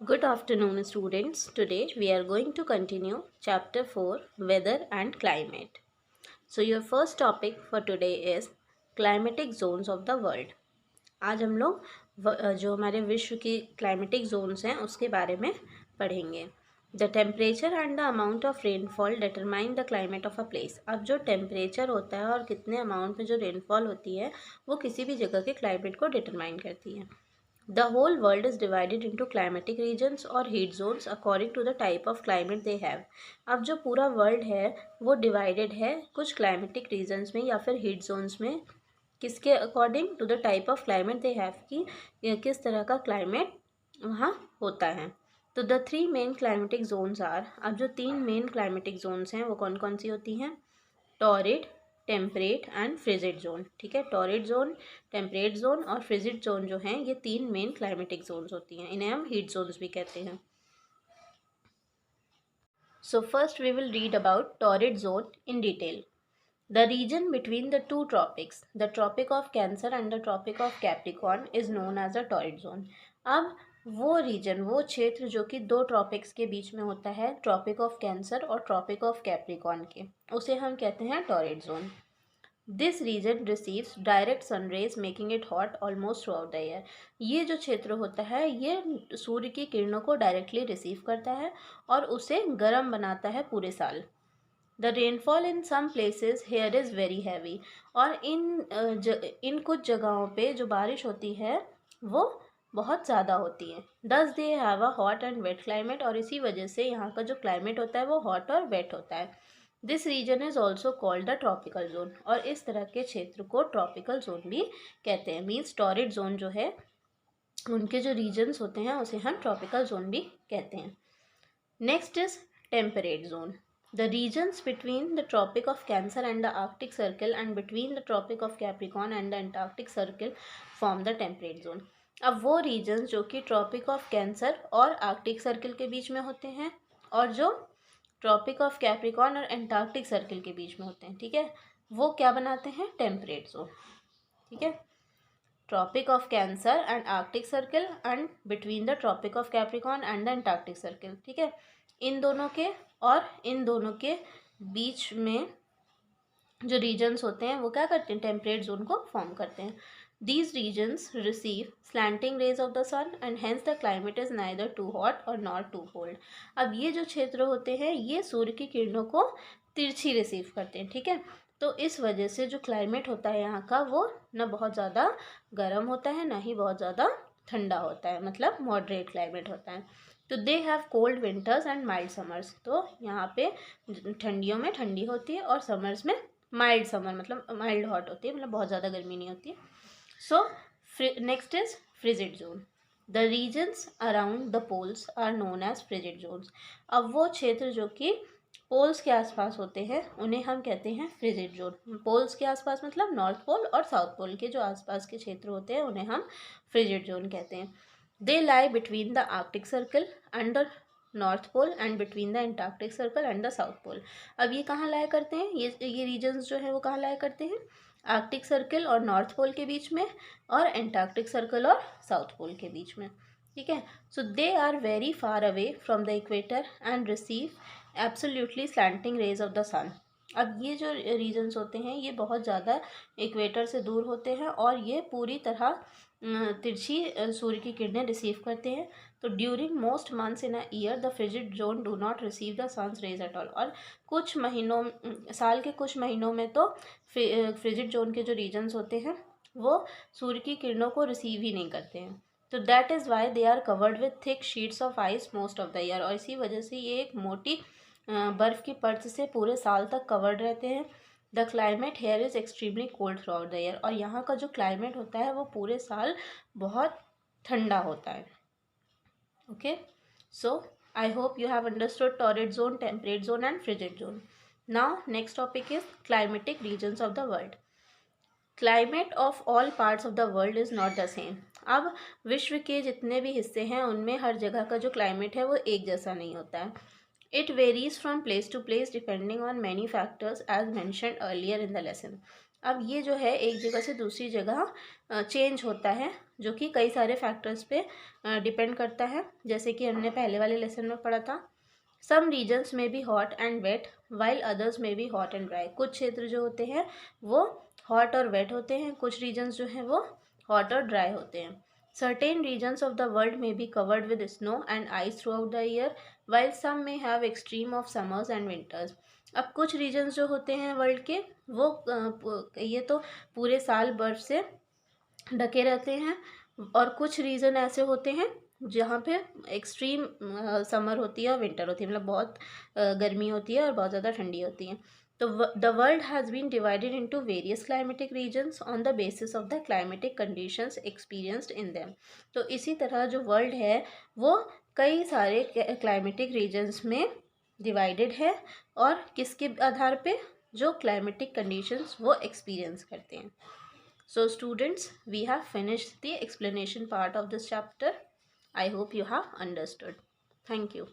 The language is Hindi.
Good afternoon, students. Today we are going to continue chapter 4 Weather and Climate. So, your first topic for today is climatic zones of the world. आज हम लोग जो हमारे विश्व की क्लाइमेटिक जोन्स हैं उसके बारे में पढ़ेंगे. The temperature and the amount of rainfall determine the climate of a place. अब जो टेम्परेचर होता है और कितने अमाउंट में जो रेनफॉल होती है वो किसी भी जगह के क्लाइमेट को डिटरमाइन करती है. The whole world is divided into climatic regions और heat zones according to the type of climate they have. अब जो पूरा वर्ल्ड है वो डिवाइडेड है कुछ क्लाइमेटिक रीजन्स में या फिर हीट जोन्स में. किसके according to the type of climate they have कि किस तरह का क्लाइमेट वहाँ होता है. तो the three main climatic zones are. अब जो तीन मेन क्लाइमेटिक जोन्स हैं वो कौन कौन सी होती हैं? Torrid, temperate and frigid zone. ठीक है, टॉरिड जोन, टेम्परेट जोन और फ्रिजिड जोन जो हैं ये तीन मेन क्लाइमेटिक जोन्स होती हैं. इन्हें हम हीट जोन्स भी कहते हैं. So first we will read about torrid zone in detail. The region between the two tropics, the Tropic of Cancer and the Tropic of Capricorn, is known as a torrid zone. अब वो रीजन, वो क्षेत्र जो कि दो ट्रॉपिक्स के बीच में होता है, ट्रॉपिक ऑफ कैंसर और ट्रॉपिक ऑफ कैप्रिकॉर्न के, उसे हम कहते हैं torrid zone. This region receives direct sunrays making it hot almost throughout the year. ये जो क्षेत्र होता है ये सूर्य की किरणों को डायरेक्टली रिसीव करता है और उसे गर्म बनाता है पूरे साल. The rainfall in some places here is very heavy. और इन कुछ जगहों पे जो बारिश होती है वो बहुत ज़्यादा होती है. Thus they have a hot and wet climate. और इसी वजह से यहाँ का जो क्लाइमेट होता है वो हॉट और वेट होता है. This region is also called the tropical zone. और इस तरह के क्षेत्र को ट्रॉपिकल जोन भी कहते हैं. मीन्स टॉरिड जोन जो है उनके जो रीजन्स होते हैं उसे हम ट्रॉपिकल जोन भी कहते हैं. Next is temperate zone. The regions between the Tropic of Cancer and the Arctic Circle and between the Tropic of Capricorn and the Antarctic Circle form the temperate zone. अब वो regions जो कि Tropic of Cancer और Arctic Circle के बीच में होते हैं और जो Tropic of Capricorn और Antarctic Circle के बीच में होते हैं, ठीक है, वो क्या बनाते हैं? Temperate zone. ठीक है, Tropic of Cancer and Arctic Circle and between the Tropic of Capricorn and the Antarctic Circle. ठीक है, इन दोनों के और इन दोनों के बीच में जो रीजन्स होते हैं वो क्या करते हैं? टेम्परेट जोन को फॉर्म करते हैं. These regions receive slanting rays of the sun and hence the climate is neither too hot और नॉट टू कोल्ड. अब ये जो क्षेत्र होते हैं ये सूर्य की किरणों को तिरछी रिसीव करते हैं. ठीक है, तो इस वजह से जो क्लाइमेट होता है यहाँ का वो न बहुत ज़्यादा गर्म होता है ना ही बहुत ज़्यादा ठंडा होता है, मतलब मॉडरेट क्लाइमेट होता है. तो they have cold winters and mild summers. तो यहाँ पे ठंडियों में ठंडी होती है और समर्स में माइल्ड समर, मतलब माइल्ड हॉट होती है, मतलब बहुत ज़्यादा गर्मी नहीं होती है. So next is frigid zone. The regions around the poles are known as frigid zones. अब वो क्षेत्र जो कि पोल्स के आसपास होते हैं उन्हें हम कहते हैं फ्रिजिड जोन. पोल्स के आसपास मतलब नॉर्थ पोल और साउथ पोल के जो आसपास के क्षेत्र होते हैं उन्हें हम फ्रिजिड जोन कहते हैं. They lie between the Arctic Circle and the North Pole and between the Antarctic Circle and the South Pole. अब ये कहाँ लाया करते हैं? ये रीजन्स जो है वो कहाँ लाया करते हैं? आर्कटिक सर्कल और नॉर्थ पोल के बीच में और एंटार्क्टिक सर्कल और साउथ पोल के बीच में. ठीक है, so they are very far away from the equator and receive absolutely slanting rays of the sun. अब ये जो रीजन्स होते हैं ये बहुत ज़्यादा इक्वेटर से दूर होते हैं और ये पूरी तरह तिरछी सूर्य की किरणें रिसीव करते हैं. तो during most months in a year the frigid zone do not receive the sun's rays at all. और कुछ महीनों, साल के कुछ महीनों में तो फ्रिजिड जोन के जो रीजन्स होते हैं वो सूर्य की किरणों को रिसीव ही नहीं करते हैं. तो that is why they are covered with thick sheets of ice most of the year. और इसी वजह से ये एक मोटी बर्फ़ की परत से पूरे साल तक कवर्ड रहते हैं. The climate here is extremely cold through out the year. और यहाँ का जो क्लाइमेट होता है वो पूरे साल बहुत ठंडा होता है. Okay, so I hope you have understood torrid zone, temperate zone and frigid zone. Now next topic is climatic regions of the world. Climate of all parts of the world is not the same. अब विश्व के जितने भी हिस्से हैं उनमें हर जगह का जो क्लाइमेट है वो एक जैसा नहीं होता है. It varies from place to place depending on many factors as mentioned earlier in the lesson. अब ये जो है एक जगह से दूसरी जगह चेंज होता है, जो कि कई सारे फैक्टर्स पे डिपेंड करता है, जैसे कि हमने पहले वाले लेसन में पढ़ा था। सम रीजन्स में be hot and wet while others में बी हॉट एंड ड्राई। कुछ क्षेत्र जो होते हैं वो हॉट और वेट होते हैं, कुछ रीजन्स जो हैं वो हॉट और ड्राई होते हैं। Certain regions of the world में be covered with snow and ice throughout the year while some में have extreme of summers and winters. अब कुछ रीजन्स जो होते हैं वर्ल्ड के वो ये तो पूरे साल बर्फ से ढके रहते हैं, और कुछ रीजन ऐसे होते हैं जहाँ पे एक्सट्रीम समर होती है और विंटर होती है, मतलब बहुत गर्मी होती है और बहुत ज़्यादा ठंडी होती है। तो the world has been divided into various climatic regions on the basis of the climatic conditions experienced in them. तो इसी तरह जो वर्ल्ड है वो कई सारे क्लाइमेटिक रीजन्स में डिवाइडेड है, और किसके आधार पे, जो क्लाइमेटिक कंडीशंस वो एक्सपीरियंस करते हैं। So students, we have finished the explanation part of this chapter. I hope you have understood. Thank you.